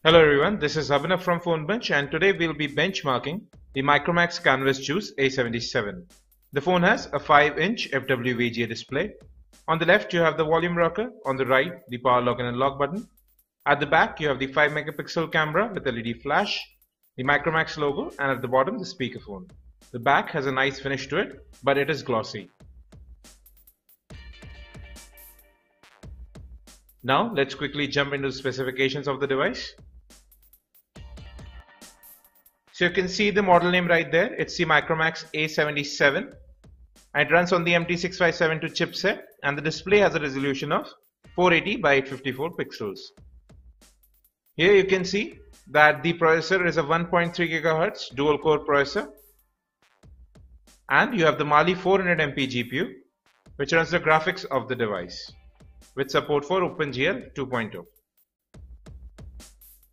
Hello everyone, this is Abhinav from PhoneBunch and today we'll be benchmarking the Micromax Canvas Juice A77. The phone has a 5-inch FWVGA display. On the left you have the volume rocker, on the right the power lock and unlock button. At the back you have the 5 megapixel camera with LED flash, the Micromax logo, and at the bottom the speakerphone. The back has a nice finish to it, but it is glossy. Now let's quickly jump into the specifications of the device. So you can see the model name right there. It's the Micromax A77 and it runs on the MT657 chipset, and the display has a resolution of 480 by 854 pixels. Here you can see that the processor is a 1.3 GHz dual core processor, and you have the Mali 400MP GPU which runs the graphics of the device with support for OpenGL 2.0.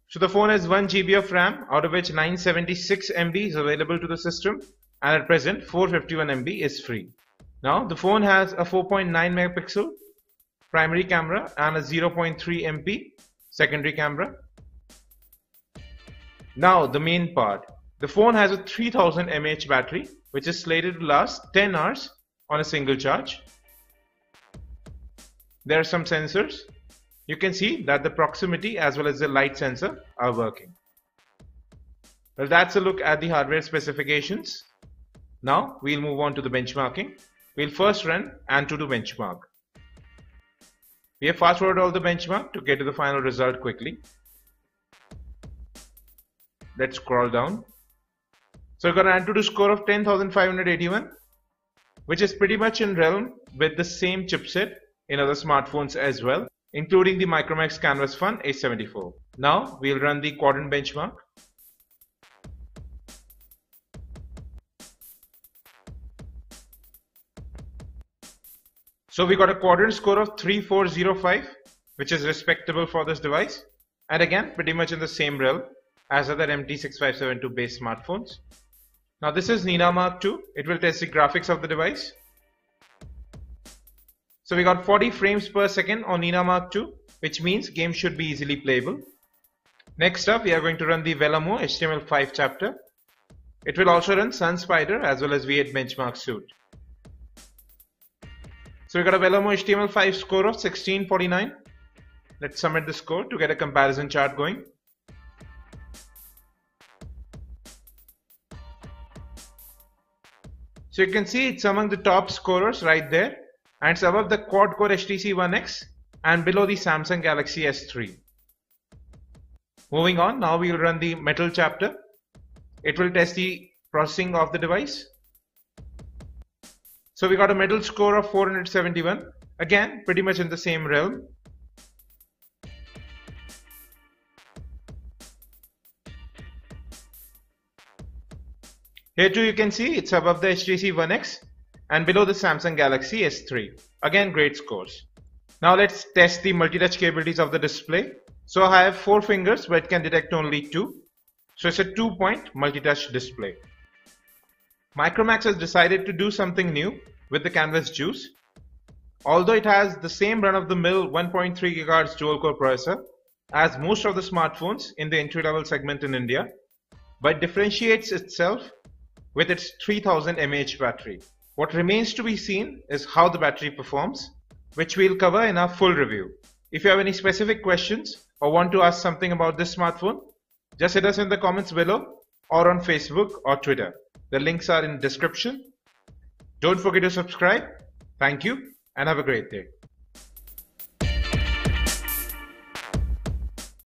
So the phone has 1 GB of RAM, out of which 976 MB is available to the system, and at present 451 MB is free. Now the phone has a 4.9 megapixel primary camera and a 0.3 MP secondary camera. Now the main part. The phone has a 3000 mAh battery which is slated to last 10 hours on a single charge. There are some sensors. You can see that the proximity as well as the light sensor are working. Well, that's a look at the hardware specifications. Now we'll move on to the benchmarking. We'll first run AnTuTu benchmark. We have fast forwarded all the benchmark to get to the final result quickly. Let's scroll down. So we've got an AnTuTu score of 10,581, which is pretty much in realm with the same chipset in other smartphones as well, including the Micromax Canvas Fun A74. Now we'll run the Quadrant benchmark. So we got a Quadrant score of 3405, which is respectable for this device, and again pretty much in the same realm as other MT657 based smartphones. Now this is NenaMark 2. It will test the graphics of the device. So we got 40 frames per second on NenaMark 2, which means games should be easily playable. Next up we are going to run the Vellamo HTML5 chapter. It will also run SunSpider as well as V8 benchmark suit. So we got a Vellamo HTML5 score of 1649. Let's submit the score to get a comparison chart going. So you can see it's among the top scorers right there, and it's above the quad-core HTC One X and below the Samsung Galaxy S3. Moving on, now we will run the Metal chapter. It will test the processing of the device. So we got a Metal score of 471, again pretty much in the same realm. Here too you can see it's above the HTC One X and below the Samsung Galaxy S3. Again great scores. Now let's test the multi-touch capabilities of the display. So I have 4 fingers but it can detect only 2. So it's a 2-point multi-touch display. Micromax has decided to do something new with the Canvas Juice. Although it has the same run-of-the-mill 1.3 GHz dual-core processor as most of the smartphones in the entry-level segment in India, but differentiates itself with its 3000 mAh battery. What remains to be seen is how the battery performs, which we'll cover in our full review. If you have any specific questions or want to ask something about this smartphone, just hit us in the comments below or on Facebook or Twitter. The links are in the description. Don't forget to subscribe. Thank you and have a great day.